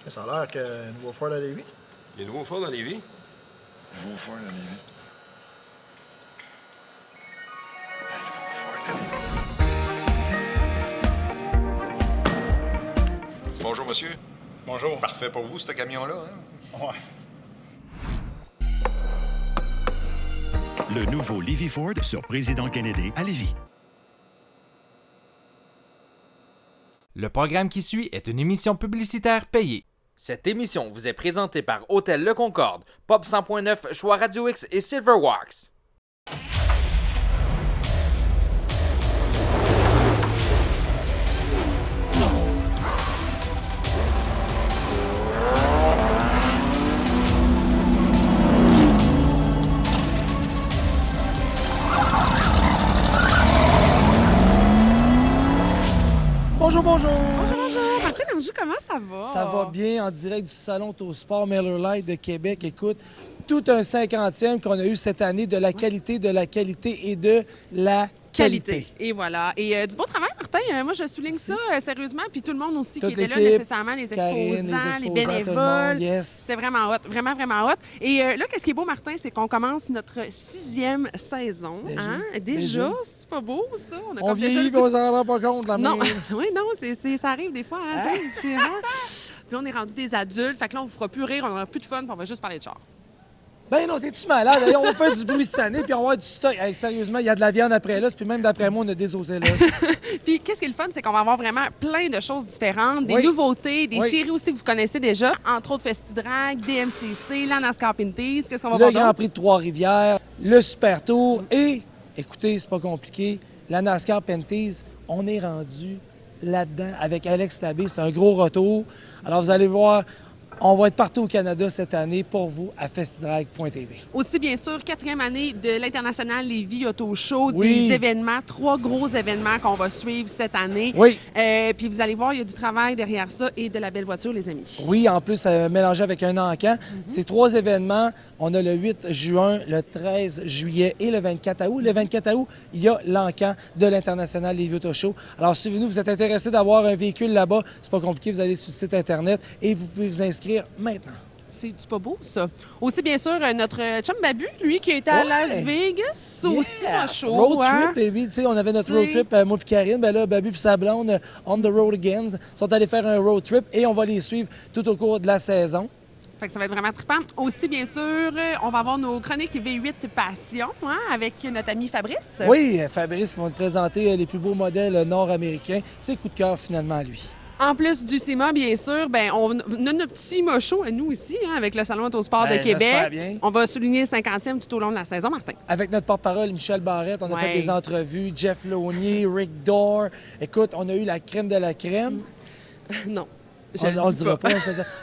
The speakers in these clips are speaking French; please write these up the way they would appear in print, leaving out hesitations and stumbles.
Ça a l'air qu'il y a un nouveau Ford à Lévis. Il y a un nouveau Ford dans Lévis? Nouveau Ford à Lévis. Bonjour, monsieur. Bonjour. Parfait pour vous, ce camion-là, hein? Ouais. Le nouveau Lévis Ford sur Président Kennedy à Lévis. Le programme qui suit est une émission publicitaire payée. Cette émission vous est présentée par Hôtel Le Concorde, Pop 100.9, Choix Radio X et Silverwax. Bonjour, bonjour! Bonjour, bonjour! Martin Anjou, comment ça va? Ça va bien en direct du Salon Autosport Miller Lite de Québec. Écoute, tout un 50e qu'on a eu cette année de la qualité et de la qualité. Et voilà. Et du beau travail, Martin. Moi, je souligne ça sérieusement. Puis tout le monde aussi Toute qui était là l'équipe, nécessairement, les Karine, exposants, les tout le bénévoles. monde, yes. C'était vraiment hot. Vraiment, vraiment hot. Et là, qu'est-ce qui est beau, Martin, c'est qu'on commence notre 6e saison. Déjà? Hein? Déjà? C'est pas beau, ça? A On comme déjà vieillit, le mais on s'en rend pas compte. La Non, même. oui, non, ça arrive des fois. Hein, tu sais, c'est rare. Puis là, on est rendu des adultes. Fait que là, on vous fera plus rire, on aura plus de fun, puis on va juste parler de char. Ben non, t'es-tu malade? D'ailleurs, on va faire du bruit cette année, puis on va avoir du stock. Hey, sérieusement, il y a de la viande après l'os, puis même d'après moi, on a des oselos. Puis, qu'est-ce qui est le fun, c'est qu'on va avoir vraiment plein de choses différentes, des Oui. nouveautés, des Oui. séries aussi que vous connaissez déjà, entre autres Festidrag, DMCC, la NASCAR Pinties. Qu'est-ce qu'on va Le voir Grand d'autre? Prix de Trois-Rivières, le Super Tour et, écoutez, c'est pas compliqué, la NASCAR Penties, on est rendu là-dedans avec Alex Labbé. C'est un gros retour. Alors, vous allez voir, on va être partout au Canada cette année pour vous à festidrag.tv. Aussi, bien sûr, 4e année de l'International Lévis Auto Show, Oui. des événements, 3 gros événements qu'on va suivre cette année. Oui. Puis vous allez voir, il y a du travail derrière ça et de la belle voiture, les amis. Oui, en plus, mélangé avec un encan. Ces 3 événements, on a le 8 juin, le 13 juillet et le 24 août. Le 24 août, il y a l'encan de l'International Lévis Auto Show. Alors, suivez-nous, vous êtes intéressé d'avoir un véhicule là-bas, c'est pas compliqué, vous allez sur le site Internet et vous pouvez vous inscrire maintenant. C'est pas beau, ça? Aussi, bien sûr, notre chum Babu, lui, qui était à Ouais. Las Vegas, aussi Yes! pas chaud. Road hein? trip, baby. Tu sais, on avait notre C'est- road trip, moi puis Karine. Ben là, Babu puis sa blonde, on the road again, sont allés faire un road trip et on va les suivre tout au cours de la saison. Fait que ça va être vraiment trippant. Aussi, bien sûr, on va avoir nos chroniques V8 Passion hein, avec notre ami Fabrice. Oui, Fabrice qui va te présenter les plus beaux modèles nord-américains. C'est coup de cœur finalement à lui. En plus du CIMA, bien sûr, ben on a notre petit CIMA show à nous ici, hein, avec le Salon Autosport Ben, de j'espère Québec. bien. On va souligner le 50e tout au long de la saison, Martin. Avec notre porte-parole, Michel Barrette, on a Ouais. fait des entrevues, Jeff Launier, Rick Dorr. Écoute, on a eu la crème de la crème. Non. On le dira pas.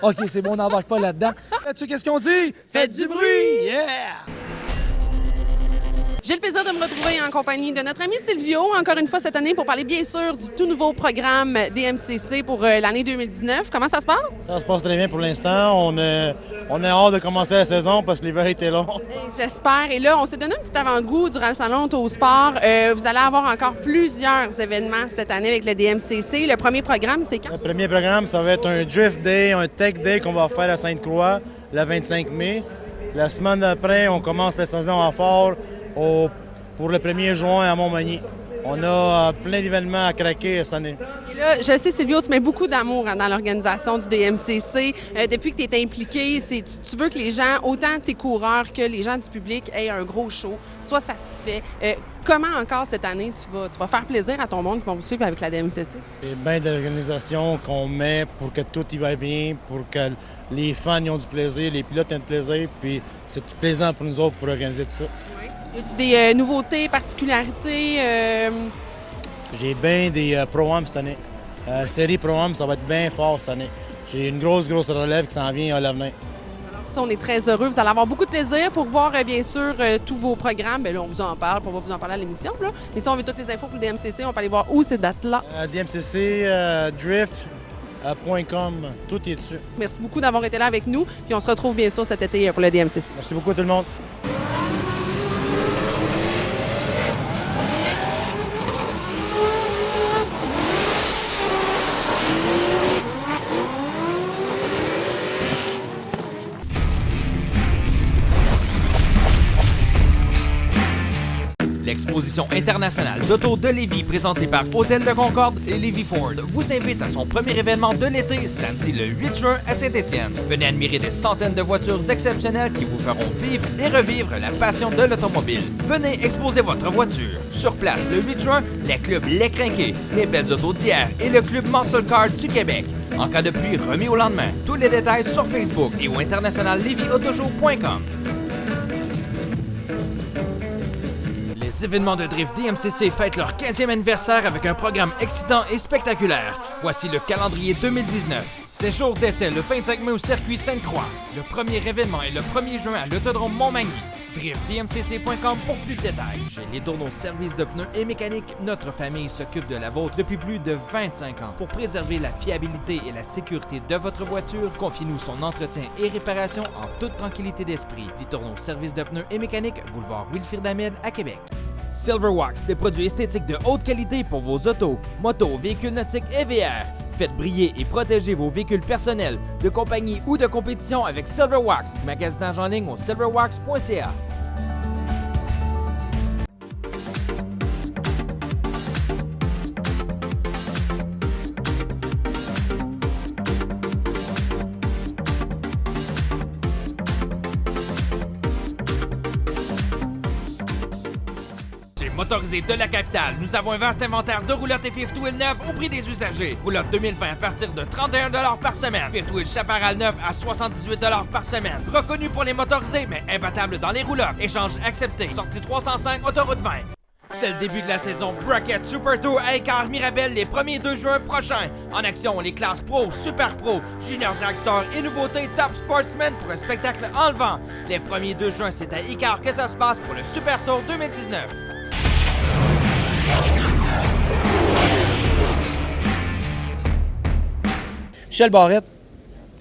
OK, c'est bon, on n'embarque pas là-dedans. Là-dessus, qu'est-ce qu'on dit? Faites du bruit! Yeah! J'ai le plaisir de me retrouver en compagnie de notre ami Silvio, encore une fois cette année, pour parler bien sûr du tout nouveau programme DMCC pour l'année 2019. Comment ça se passe? Ça se passe très bien pour l'instant. On est hâte de commencer la saison parce que l'hiver était long. J'espère. Et là, on s'est donné un petit avant-goût durant le Salon Autosport. Vous allez avoir encore plusieurs événements cette année avec le DMCC. Le premier programme, c'est quand? Le premier programme, ça va être un Drift Day, un Tech Day qu'on va faire à Sainte-Croix le 25 mai. La semaine d'après, on commence la saison en fort pour le 1er juin à Montmagny. On a plein d'événements à craquer cette année. Et là, je sais, Silvio, tu mets beaucoup d'amour hein, dans l'organisation du DMCC. Depuis que tu es impliqué, tu veux que les gens, autant tes coureurs que les gens du public, aient un gros show, soient satisfaits. Comment encore cette année tu vas faire plaisir à ton monde qui vont vous suivre avec la DMCC? C'est bien de l'organisation qu'on met pour que tout y va bien, pour que les fans y ont du plaisir, les pilotes aient du plaisir, puis c'est plaisant pour nous autres pour organiser tout ça. Y a-t-il des nouveautés, particularités? J'ai bien des Pro-Am cette année. Série Pro-Am, ça va être bien fort cette année. J'ai une grosse relève qui s'en vient à l'avenir. Ça, on est très heureux. Vous allez avoir beaucoup de plaisir pour voir, bien sûr, tous vos programmes. Bien là, on vous en parle, puis on va vous en parler à l'émission. Là. Mais si on veut toutes les infos pour le DMCC, on peut aller voir où ces dates-là. DMCC, Drift.com, tout est dessus. Merci beaucoup d'avoir été là avec nous. Puis on se retrouve, bien sûr, cet été pour le DMCC. Merci beaucoup tout le monde. l'exposition internationale d'auto de Lévis présentée par Hôtel Le Concorde et Lévis Ford vous invite à son premier événement de l'été, samedi le 8 juin à Saint-Étienne. Venez admirer des centaines de voitures exceptionnelles qui vous feront vivre et revivre la passion de l'automobile. Venez exposer votre voiture. Sur place le 8 juin, les clubs Les Crinqués, les Belles Autos d'hier et le club Muscle Car du Québec. En cas de pluie, remis au lendemain. Tous les détails sur Facebook et au internationallevisautoshow.com. Les événements de drift DMCC fêtent leur 15e anniversaire avec un programme excitant et spectaculaire. Voici le calendrier 2019. Séjour d'essai le 25 mai au circuit Sainte-Croix. Le premier événement est le 1er juin à l'autodrome Montmagny. DriftDMCC.com pour plus de détails. Chez Les Tourneaux Services de pneus et mécanique, notre famille s'occupe de la vôtre depuis plus de 25 ans. Pour préserver la fiabilité et la sécurité de votre voiture, confiez-nous son entretien et réparation en toute tranquillité d'esprit. Les Tourneaux Services de pneus et mécanique, boulevard Wilfrid Hamel à Québec. Silverwax, des produits esthétiques de haute qualité pour vos autos, motos, véhicules nautiques et VR. Faites briller et protéger vos véhicules personnels, de compagnie ou de compétition avec Silverwax. Magasinage en ligne au silverwax.ca. Motorisé de la capitale, nous avons un vaste inventaire de roulottes et fifth wheel neufs au prix des usagers. Roulotte 2020 à partir de 31 $ par semaine. Fifth wheel Chaparral neuf à 78 $ par semaine. Reconnu pour les motorisés, mais imbattable dans les roulottes. Échange accepté. Sortie 305, autoroute 20. C'est le début de la saison Bracket Super Tour à Écart Mirabel les 1er 2 juin prochains. En action, les classes Pro, Super Pro, Junior Dragster et nouveauté Top Sportsman pour un spectacle enlevant. Les 1er 2 juin, c'est à Écart que ça se passe pour le Super Tour 2019. Michel Barrette,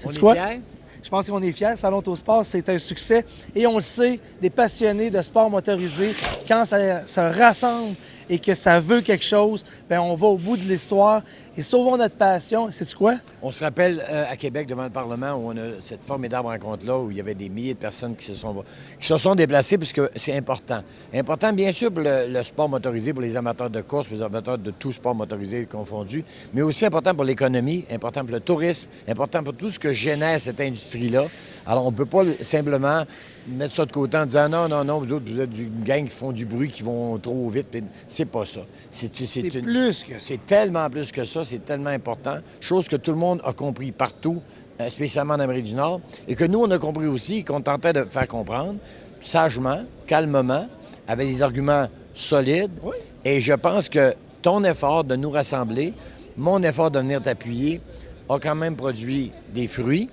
On c'est est quoi? fiers. Je pense qu'on est fiers. Salon Autosport, c'est un succès. Et on le sait, des passionnés de sport motorisé, quand ça se rassemble et que ça veut quelque chose, bien, on va au bout de l'histoire et sauvons notre passion. Sais-tu quoi? On se rappelle à Québec, devant le Parlement, où on a cette formidable rencontre-là, où il y avait des milliers de personnes qui se sont déplacées, puisque c'est important. Important, bien sûr, pour le sport motorisé, pour les amateurs de course, pour les amateurs de tout sport motorisé confondu, mais aussi important pour l'économie, important pour le tourisme, important pour tout ce que génère cette industrie-là. Alors, on ne peut pas simplement mettre ça de côté en disant non, vous autres, vous êtes une gang qui font du bruit, qui vont trop vite. C'est pas ça. C'est plus que ça. C'est tellement plus que ça, c'est tellement important. Chose que tout le monde a compris partout, spécialement en Amérique du Nord, et que nous, on a compris aussi, qu'on tentait de faire comprendre, sagement, calmement, avec des arguments solides. Oui. Et je pense que ton effort de nous rassembler, mon effort de venir t'appuyer, a quand même produit des fruits,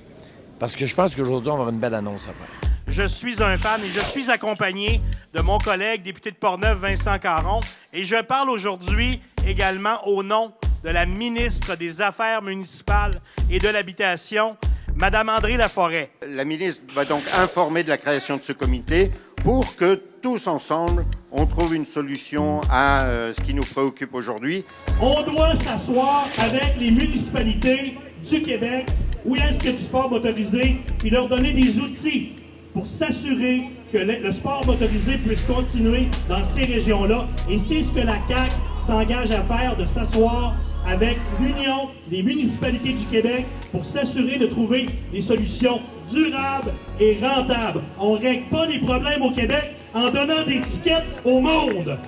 parce que je pense qu'aujourd'hui, on va avoir une belle annonce à faire. Je suis un fan et je suis accompagné de mon collègue député de Portneuf, Vincent Caron. Et je parle aujourd'hui également au nom de la ministre des Affaires municipales et de l'Habitation, Mme André Laforêt. La ministre va donc informer de la création de ce comité pour que tous ensemble, on trouve une solution à ce qui nous préoccupe aujourd'hui. On doit s'asseoir avec les municipalités du Québec, où est-ce qu'il y a du sport motorisé, puis leur donner des outils pour s'assurer que le sport motorisé puisse continuer dans ces régions-là. Et c'est ce que la CAQ s'engage à faire, de s'asseoir avec l'Union des municipalités du Québec pour s'assurer de trouver des solutions durables et rentables. On ne règle pas les problèmes au Québec en donnant des tickets au monde.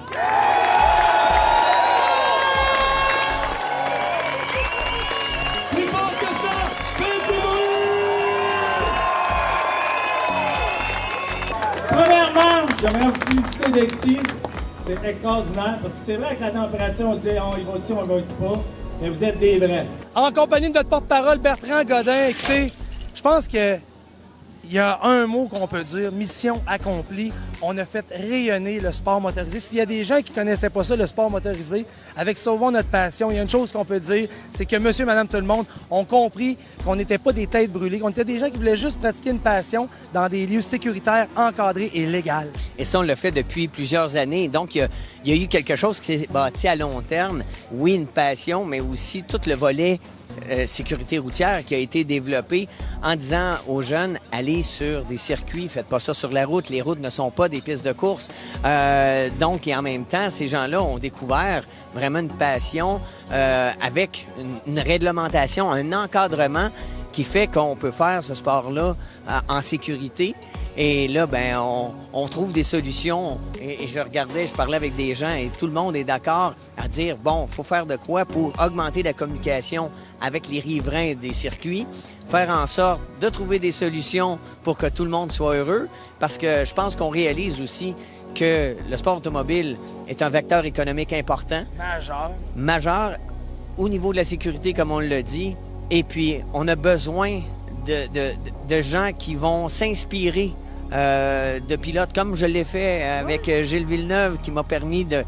Plus fort que ça, faites du bruit! Premièrement, j'aimerais vous féliciter d'être ici. C'est extraordinaire parce que c'est vrai que la température, on se dit on y va-tu, on y va-tu pas, mais vous êtes des vrais. En compagnie de notre porte-parole Bertrand Godin, écoutez, je pense que il y a un mot qu'on peut dire, mission accomplie. On a fait rayonner le sport motorisé. S'il y a des gens qui ne connaissaient pas ça, le sport motorisé, avec Sauvons notre passion, il y a une chose qu'on peut dire, c'est que monsieur, madame, tout le monde ont compris qu'on n'était pas des têtes brûlées, qu'on était des gens qui voulaient juste pratiquer une passion dans des lieux sécuritaires, encadrés et légaux. Et ça, on l'a fait depuis plusieurs années. Donc, il y a eu quelque chose qui s'est bâti à long terme. Oui, une passion, mais aussi tout le volet sécurité routière qui a été développée en disant aux jeunes, allez sur des circuits, faites pas ça sur la route, les routes ne sont pas des pistes de course. Donc, et en même temps, ces gens-là ont découvert vraiment une passion avec une réglementation, un encadrement qui fait qu'on peut faire ce sport-là en sécurité. Et là, ben, on trouve des solutions. Et je regardais, je parlais avec des gens et tout le monde est d'accord à dire, bon, il faut faire de quoi pour augmenter la communication avec les riverains des circuits, faire en sorte de trouver des solutions pour que tout le monde soit heureux. Parce que je pense qu'on réalise aussi que le sport automobile est un vecteur économique important. Majeur au niveau de la sécurité, comme on l'a dit. Et puis, on a besoin de gens qui vont s'inspirer de pilotes, comme je l'ai fait avec Gilles Villeneuve, qui m'a permis de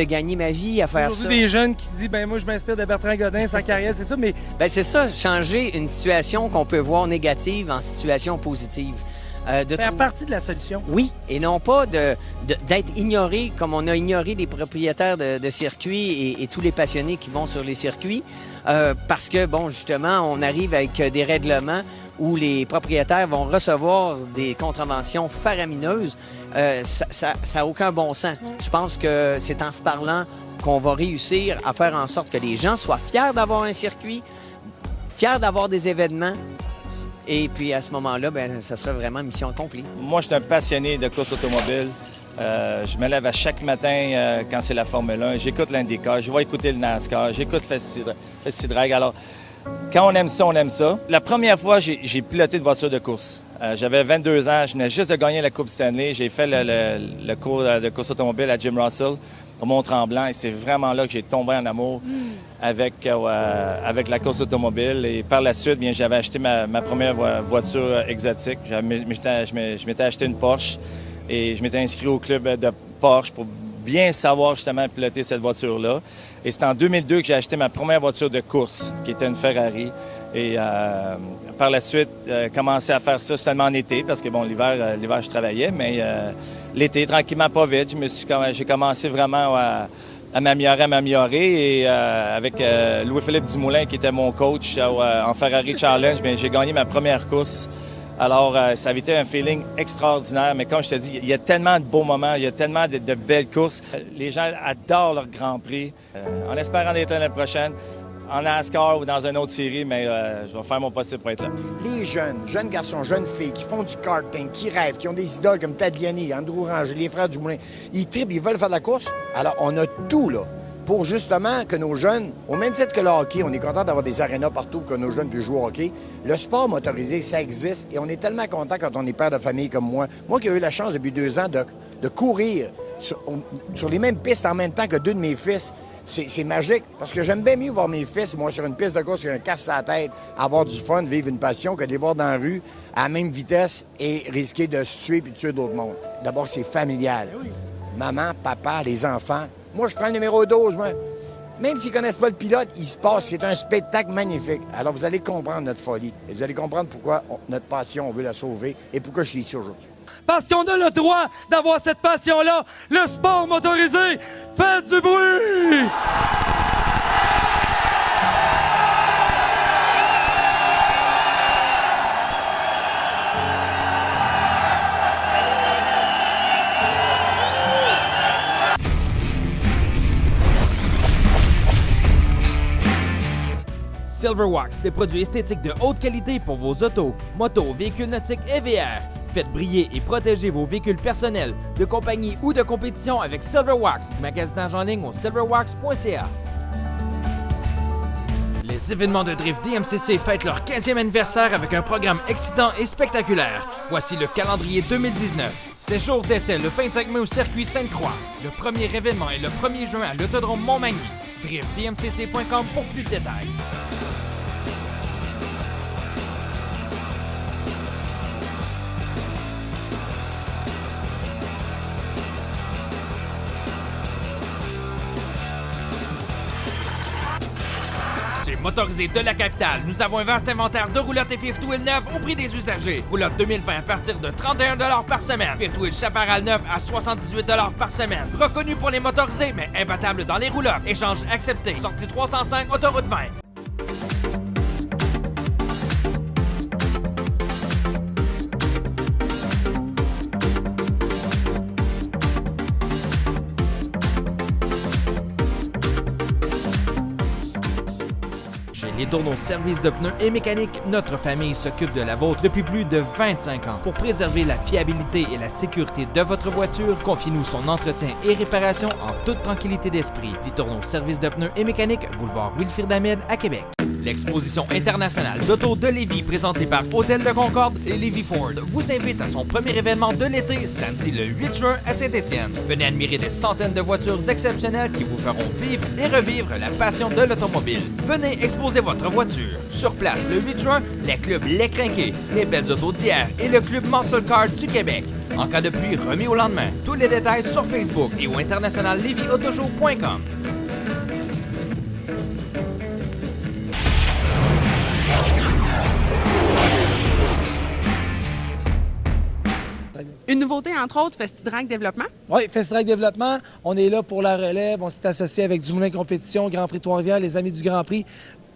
gagner ma vie à faire ça. Aujourd'hui, des jeunes qui disent, ben moi, je m'inspire de Bertrand Godin, sa carrière, c'est ça, mais... Ben c'est ça, changer une situation qu'on peut voir négative en situation positive. Faire partie de la solution. Oui, et non pas d'être ignoré comme on a ignoré les propriétaires de circuits et tous les passionnés qui vont sur les circuits, parce que, bon, justement, on arrive avec des règlements où les propriétaires vont recevoir des contraventions faramineuses. Ça n'a aucun bon sens. Je pense que c'est en se parlant qu'on va réussir à faire en sorte que les gens soient fiers d'avoir un circuit, fiers d'avoir des événements. Et puis, à ce moment-là, ben, ça sera vraiment mission accomplie. Moi, je suis un passionné de course automobile. Je me lève à chaque matin quand c'est la Formule 1. J'écoute l'IndyCar, je vais écouter le NASCAR, j'écoute FestiDrag. Alors, quand on aime ça, on aime ça. La première fois, j'ai piloté de voiture de course. J'avais 22 ans, je venais juste de gagner la Coupe Stanley. J'ai fait le cours de course automobile à Jim Russell, au Mont-Tremblant, et c'est vraiment là que j'ai tombé en amour avec la course automobile. Et par la suite, bien, j'avais acheté ma première voiture exotique. Je m'étais acheté une Porsche et je m'étais inscrit au club de Porsche pour bien savoir justement piloter cette voiture-là. Et c'est en 2002 que j'ai acheté ma première voiture de course, qui était une Ferrari. Et par la suite, commencé à faire ça seulement en été, parce que bon, l'hiver, je travaillais, mais l'été, tranquillement, pas vite, j'ai commencé vraiment à m'améliorer. Et avec Louis-Philippe Dumoulin, qui était mon coach en Ferrari Challenge, bien, j'ai gagné ma première course. Alors, ça avait été un feeling extraordinaire. Mais comme je te dis, il y a tellement de beaux moments, il y a tellement de belles courses. Les gens adorent leur Grand Prix. En espérant d'être l'année prochaine, en NASCAR ou dans une autre série, mais je vais faire mon possible pour être là. Les jeunes garçons, jeunes filles qui font du karting, qui rêvent, qui ont des idoles comme Tagliani, Andrew Ranger, les frères Dumoulin, ils trippent, ils veulent faire de la course. Alors, on a tout, là, pour justement que nos jeunes, au même titre que le hockey, on est content d'avoir des arénas partout pour que nos jeunes puissent jouer au hockey. Le sport motorisé, ça existe et on est tellement content quand on est père de famille comme moi. Moi qui ai eu la chance depuis 2 ans de courir sur les mêmes pistes en même temps que 2 de mes fils, c'est magique parce que j'aime bien mieux voir mes fils, moi, sur une piste de course, qui a un casse à la tête, avoir du fun, vivre une passion, que de les voir dans la rue à la même vitesse et risquer de se tuer puis de tuer d'autres mondes. D'abord, c'est familial. Oui. Maman, papa, les enfants. Moi, je prends le numéro 12, moi. Même s'ils ne connaissent pas le pilote, il se passe. C'est un spectacle magnifique. Alors, vous allez comprendre notre folie. Et vous allez comprendre pourquoi notre passion, on veut la sauver et pourquoi je suis ici aujourd'hui. Parce qu'on a le droit d'avoir cette passion-là. Le sport motorisé fait du bruit! Silverwax, des produits esthétiques de haute qualité pour vos autos, motos, véhicules nautiques et VR. Faites briller et protéger vos véhicules personnels, de compagnie ou de compétition avec Silverwax. Magasinage en ligne au silverwax.ca. Les événements de drift DMCC fêtent leur 15e anniversaire avec un programme excitant et spectaculaire. Voici le calendrier 2019. Séjour d'essai le 25 mai au circuit Sainte-Croix. Le premier événement est le 1er juin à l'autodrome Montmagny. driftdmcc.com pour plus de détails. Chez Motorisé de la capitale, nous avons un vaste inventaire de roulottes et fifth wheel neufs au prix des usagers. Roulotte 2020 à partir de 31 $ par semaine. Fifth wheel Chaparral neuf à 78 $ par semaine. Reconnu pour les motorisés, mais imbattable dans les roulottes. Échange accepté. Sortie 305, autoroute 20. Chez Les Tourneaux Service de pneus et mécanique, notre famille s'occupe de la vôtre depuis plus de 25 ans. Pour préserver la fiabilité et la sécurité de votre voiture, confiez-nous son entretien et réparation en toute tranquillité d'esprit. Les Tourneaux Service de pneus et mécanique, boulevard Wilfrid Ahmed à Québec. L'exposition internationale d'auto de Lévis, présentée par Hôtel de Concorde et Lévis Ford, vous invite à son premier événement de l'été, samedi le 8 juin à Saint-Étienne. Venez admirer des centaines de voitures exceptionnelles qui vous feront vivre et revivre la passion de l'automobile. Venez exposer votre voiture. Sur place, le 8 juin, les clubs Les Crinqués, les Belles Autos d'hier et le club Muscle Car du Québec. En cas de pluie, remis au lendemain. Tous les détails sur Facebook et au internationallevisautoshow.com. Une nouveauté, entre autres, Festidrag Développement. Oui, Festidrag Développement, on est là pour la relève. On s'est associé avec Dumoulin Compétition, Grand Prix Trois-Rivières, les amis du Grand Prix.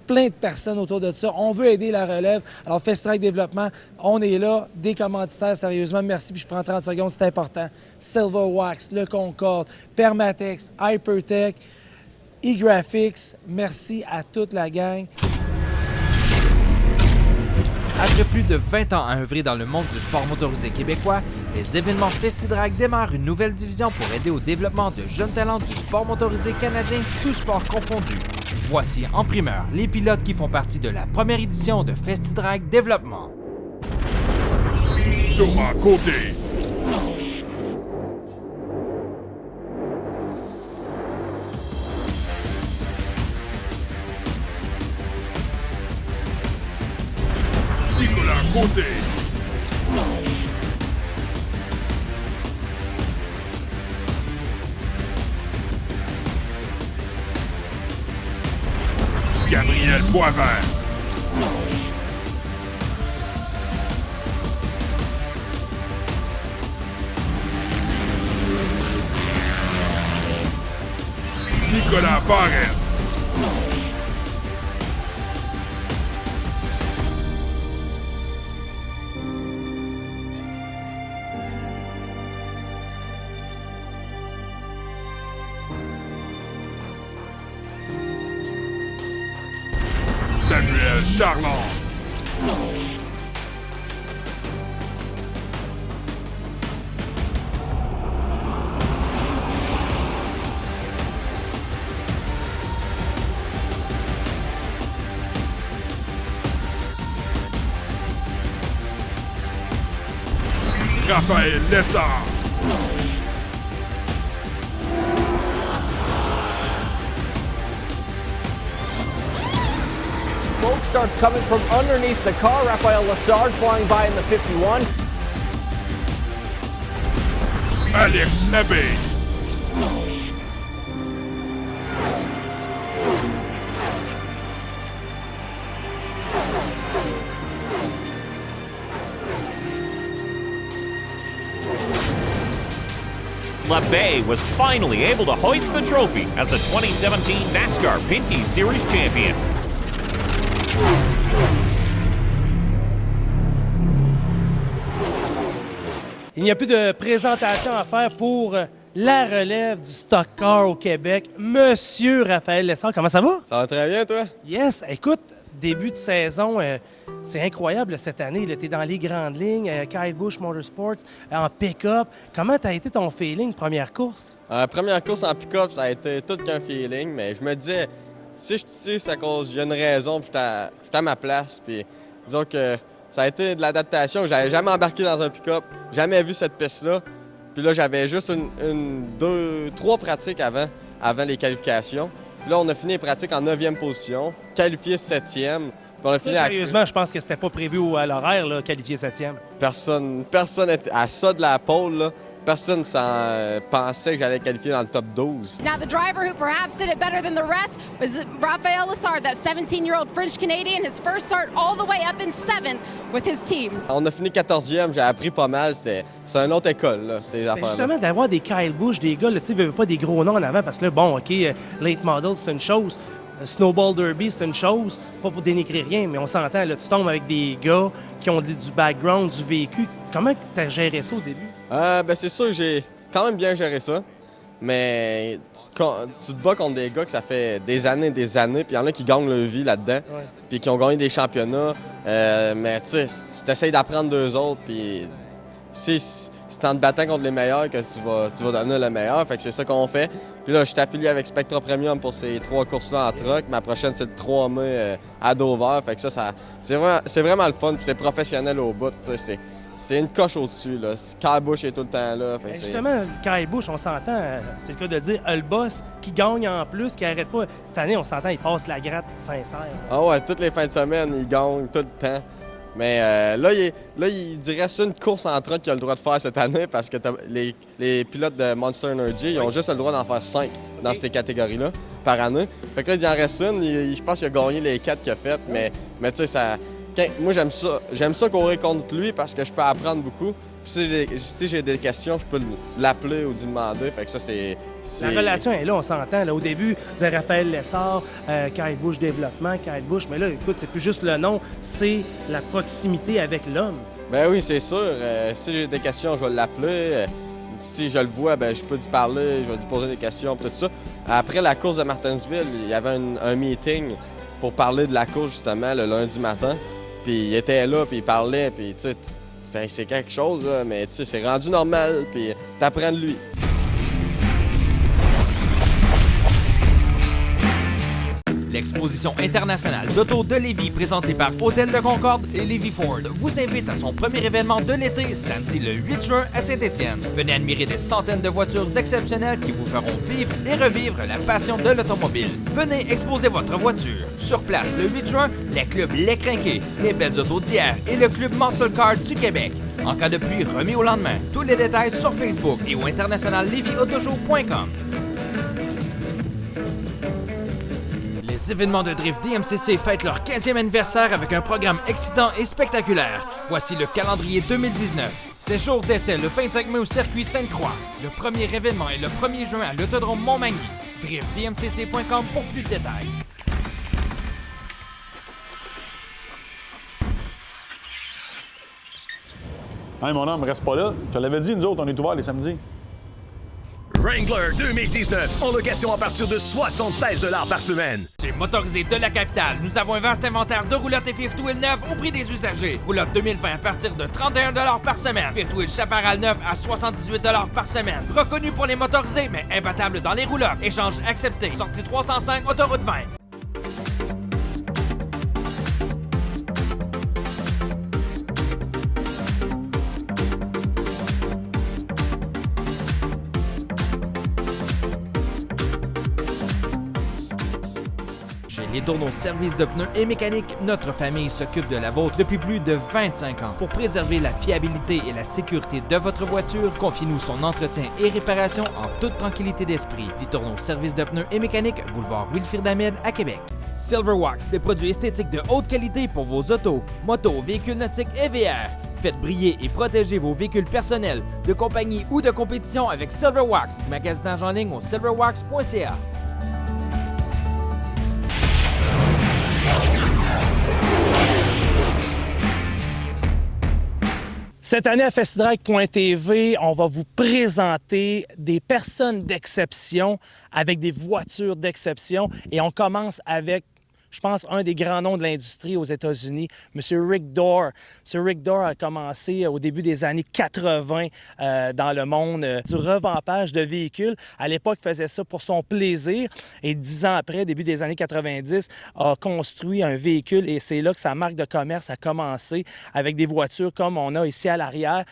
Plein de personnes autour de ça. On veut aider la relève. Alors, Festidrag Développement, on est là. Des commanditaires, sérieusement, merci. Puis je prends 30 secondes, c'est important. Silver Wax, Le Concorde, Permatex, Hypertech, eGraphics. Merci à toute la gang. Après plus de 20 ans à œuvrer dans le monde du sport motorisé québécois, les événements Festidrag démarrent une nouvelle division pour aider au développement de jeunes talents du sport motorisé canadien, tous sports confondus. Voici en primeur les pilotes qui font partie de la première édition de Festidrag Développement. Thomas Côté. Nicolas Côté. Gabriel Boisvert. Nicolas Barrette. Samuel Charland. Raphaël Lessard. Smoke starts coming from underneath the car. Raphael Lessard flying by in the 51. Alex Labbé. LaBay was finally able to hoist the trophy as the 2017 NASCAR Pinty Series champion. Il n'y a plus de présentation à faire pour la relève du stock car au Québec. Monsieur Raphaël Lessard, comment ça va? Ça va très bien, toi? Yes. Écoute, début de saison, c'est incroyable cette année. Tu es dans les grandes lignes, Kyle Busch Motorsports, en pick-up. Comment tu as été ton feeling première course? Première course en pick-up, ça a été tout qu'un feeling, mais je me disais, si je tire, c'est à cause qu'il y a une raison, puis j'étais à ma place. Puis disons que ça a été de l'adaptation. J'avais jamais embarqué dans un pick-up, jamais vu cette piste-là. Puis là, j'avais juste trois pratiques avant les qualifications. Puis là, on a fini les pratiques en 9e position, qualifié 7e. Puis on a fini sérieusement, je pense que c'était pas prévu à l'horaire, là, qualifié 7e. Personne était à ça de la pole, là. Personne pensait que j'allais qualifier dans le top 12. Now, the driver who perhaps did it better than the rest was Raphaël Lessard, that 17-year-old French-Canadian, his first start all the way up in 7th with his team. On a fini 14e, j'ai appris pas mal. C'est une autre école, là, ces affaires-là. Justement, d'avoir des Kyle Busch, des gars, tu sais, pas des gros noms en avant, parce que là, bon, OK, late model, c'est une chose. Snowball Derby, c'est une chose, pas pour dénigrer rien, mais on s'entend, là, tu tombes avec des gars qui ont du background, du vécu. Comment tu as géré ça au début? Ben c'est sûr que j'ai quand même bien géré ça. mais tu te bats contre des gars que ça fait des années, puis il y en a qui gagnent leur vie là-dedans, puis qui ont gagné des championnats. Mais tu sais, tu essaies d'apprendre d'eux autres, puis c'est en te battant contre les meilleurs que tu vas donner le meilleur. Fait que c'est ça qu'on fait. Puis là, je suis affilié avec Spectra Premium pour ces 3 courses-là en truck. Ma prochaine, c'est le 3 mai à Dover. Fait que ça c'est vraiment le fun, puis c'est professionnel au bout. C'est une coche au-dessus, là. Kyle Busch est tout le temps là. Fait que justement, Kyle Busch, on s'entend, c'est le cas de dire, le boss qui gagne en plus, qui arrête pas. Cette année, on s'entend, il passe la gratte sincère. Ah ouais, toutes les fins de semaine, il gagne tout le temps. Mais là, il dirait c'est une course en truck qu'il a le droit de faire cette année parce que les pilotes de Monster Energy, ils ont juste le droit d'en faire 5 dans ces catégories-là par année. Fait que là, il en reste une. Je pense qu'il a gagné les 4 qu'il a faites, mais tu sais, ça... Moi, j'aime ça courir contre lui parce que je peux apprendre beaucoup. Puis si j'ai des questions, je peux l'appeler ou lui demander. Fait que ça, c'est... La relation est là, on s'entend. Là, au début, c'est Raphaël Lessard, Kyle Busch Développement, Kyle Busch. Mais là, écoute, c'est plus juste le nom, c'est la proximité avec l'homme. Ben oui, c'est sûr. Si j'ai des questions, je vais l'appeler. Si je le vois, ben je peux lui parler, je vais lui poser des questions, tout ça. Après la course de Martinsville, il y avait un meeting pour parler de la course, justement, le lundi matin. Puis il était là, puis il parlait, puis tu sais, c'est quelque chose, là, mais tu sais, c'est rendu normal, puis t'apprends de lui. L'exposition internationale d'auto de Lévis, présentée par Hôtel de Concorde et Lévis Ford, vous invite à son premier événement de l'été, samedi le 8 juin à Saint-Étienne. Venez admirer des centaines de voitures exceptionnelles qui vous feront vivre et revivre la passion de l'automobile. Venez exposer votre voiture. Sur place, le 8 juin, les clubs Les Crinqués, les Belles Autos d'hier et le club Muscle Car du Québec. En cas de pluie, remis au lendemain. Tous les détails sur Facebook et au internationallevisautoshow.com. Les événements de drift DMCC fêtent leur 15e anniversaire avec un programme excitant et spectaculaire. Voici le calendrier 2019. Séjour d'essai le 25 mai au circuit Sainte-Croix. Le premier événement est le 1er juin à l'autodrome Montmagny. driftdmcc.com pour plus de détails. Hey, mon homme, reste pas là. Je te l'avais dit, nous autres, on est ouverts les samedis. Wrangler 2019, en location à partir de 76 $ par semaine. Chez Motorisé de la capitale, nous avons un vaste inventaire de roulottes et fifth wheel neufs au prix des usagers. Roulotte 2020 à partir de 31 $ par semaine. Fifth wheel Chaparral neuf à 78 $ par semaine. Reconnu pour les motorisés, mais imbattable dans les roulottes. Échange accepté. Sortie 305, autoroute 20. Chez Les Tourneaux Services de pneus et mécanique, notre famille s'occupe de la vôtre depuis plus de 25 ans. Pour préserver la fiabilité et la sécurité de votre voiture, confiez-nous son entretien et réparation en toute tranquillité d'esprit. Les Tourneaux Services de pneus et mécanique, boulevard Wilfrid Hamid à Québec. Silverwax, des produits esthétiques de haute qualité pour vos autos, motos, véhicules nautiques et VR. Faites briller et protéger vos véhicules personnels, de compagnie ou de compétition avec Silverwax. Magasinage en ligne au silverwax.ca. Cette année à FestiDrag.tv, on va vous présenter des personnes d'exception avec des voitures d'exception. Et on commence avec, je pense, un des grands noms de l'industrie aux États-Unis, M. Rick Dorr. M. Rick Dorr a commencé au début des années 80 dans le monde du revampage de véhicules. À l'époque, il faisait ça pour son plaisir. Et 10 ans après, début des années 90, a construit un véhicule. Et c'est là que sa marque de commerce a commencé avec des voitures comme on a ici à l'arrière,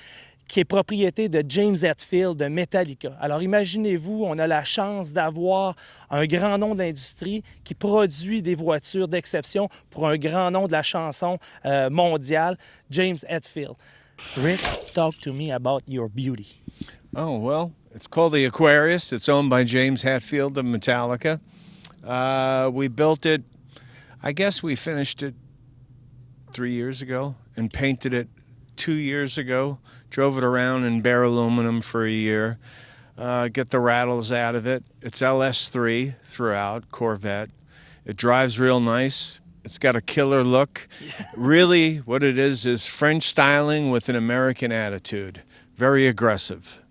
qui est propriété de James Hetfield de Metallica. Alors imaginez-vous, on a la chance d'avoir un grand nom de l'industrie qui produit des voitures d'exception pour un grand nom de la chanson mondiale, James Hetfield. Rick, talk to me about your beauty. Oh, well, it's called the Aquarius. It's owned by James Hetfield of Metallica. We built it, I guess we finished it 3 years ago and painted it 2 years ago. Drove it around in bare aluminum for a year. Get the rattles out of it. It's LS3 throughout, Corvette. It drives real nice. It's got a killer look. Really, what it is French styling with an American attitude. Very aggressive.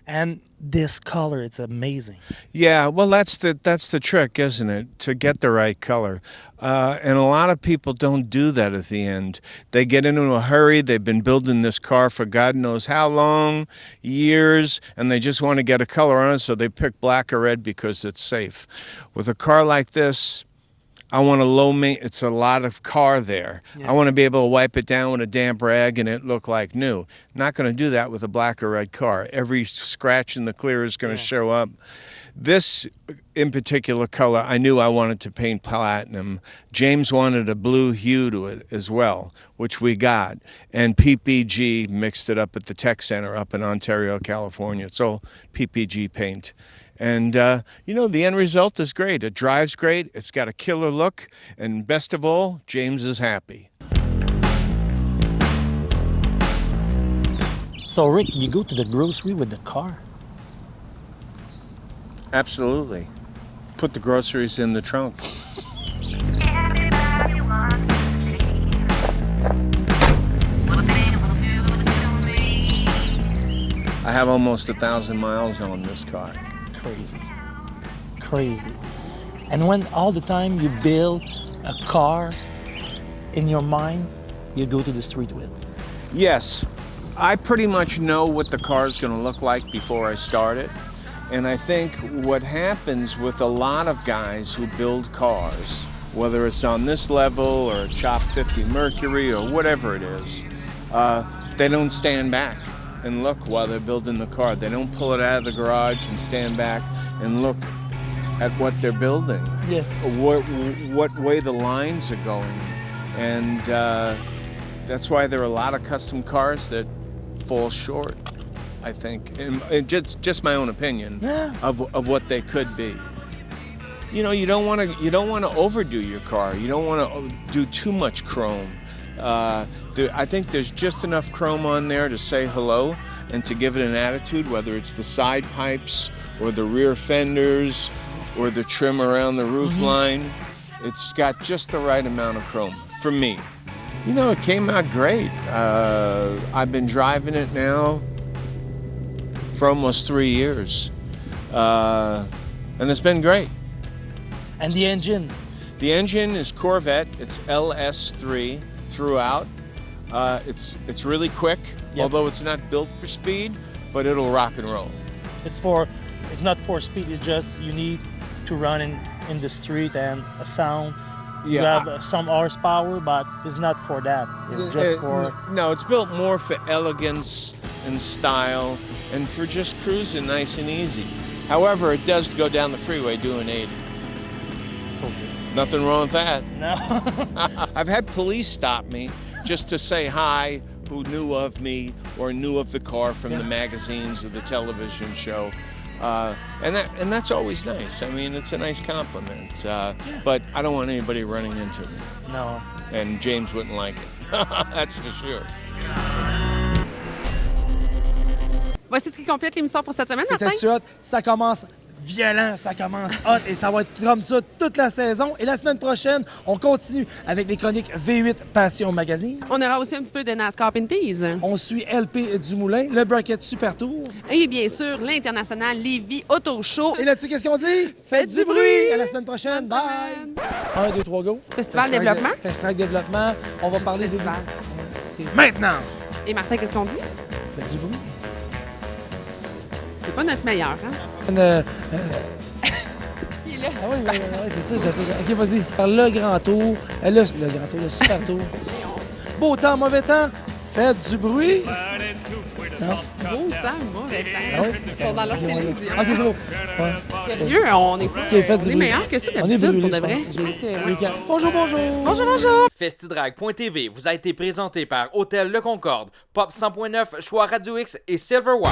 And this color, it's amazing. Yeah, well, that's the trick, isn't it? To get the right color. And a lot of people don't do that at the end. They get into a hurry. They've been building this car for God knows how long, years, and they just want to get a color on it, so they pick black or red because it's safe. With a car like this, I want a it's a lot of car there. Yeah. I want to be able to wipe it down with a damp rag and it look like new. Not going to do that with a black or red car. Every scratch in the clear is going to show up. This in particular color, I knew I wanted to paint platinum. James wanted a blue hue to it as well, which we got. And PPG mixed it up at the Tech Center up in Ontario, California. It's all PPG paint. And, you know, the end result is great. It drives great. It's got a killer look. And best of all, James is happy. So, Rick, you go to the grocery with the car? Absolutely. Put the groceries in the trunk. I have almost 1,000 miles on this car. Crazy. And when all the time you build a car in your mind, you go to the street with? Yes. I pretty much know what the car is going to look like before I start it. And I think what happens with a lot of guys who build cars, whether it's on this level or Chop 50 Mercury or whatever it is, they don't stand back and look while they're building the car. They don't pull it out of the garage and stand back and look at what they're building. Yeah. What way the lines are going. And that's why there are a lot of custom cars that fall short, I think. And just my own opinion of what they could be. You know, you don't want to overdo your car. You don't want to do too much chrome. I think there's just enough chrome on there to say hello and to give it an attitude, whether it's the side pipes or the rear fenders or the trim around the roof line. It's got just the right amount of chrome for me. You know, it came out great. I've been driving it now for almost 3 years. And it's been great. And the engine? The engine is Corvette. It's LS3 throughout. It's really quick, although it's not built for speed, but it'll rock and roll. It's not for speed, it's just you need to run in the street and a sound. You have some horsepower, but it's not for that. It's just for... No, it's built more for elegance and style and for just cruising nice and easy. However, it does go down the freeway doing 80. It's okay. Nothing wrong with that. No. I've had police stop me just to say hi, who knew of me or knew of the car from the magazines or the television show. And that's always nice. I mean, it's a nice compliment. But I don't want anybody running into me. No. And James wouldn't like it. That's for sure. Voici ce qui complète l'émission pour cette semaine, Martin. C'était hot. Ça commence violent, ça commence hot et ça va être comme ça toute la saison. Et la semaine prochaine, on continue avec les chroniques V8 Passion Magazine. On aura aussi un petit peu de NASCAR Pinties. On suit LP Dumoulin, le Bracket Super Tour. Et bien sûr, l'International Lévis Auto Show. Et là-dessus, qu'est-ce qu'on dit? Faites du bruit! À la semaine prochaine. Bye! 1, 2, 3, go. Festival Développement. Festival Développement. On va parler des... Maintenant! Et Martin, qu'est-ce qu'on dit? Faites du bruit. C'est pas notre meilleur, hein? Il est là. Ah oui, c'est ça, j'essaie. OK, vas-y. Le grand tour. Le super tour. Beau temps, mauvais temps. Faites du bruit. Non. Beau temps, mauvais temps. Ah oui? Ils sont dans leur télévision. OK, c'est beau. Sérieux, on est pas... meilleur que ça d'habitude, pour de vrai. Bonjour, bonjour. Bonjour, bonjour. Festidrag.tv vous a été présenté par Hôtel Le Concorde, Pop 100.9, Choix Radio X et Silverwire.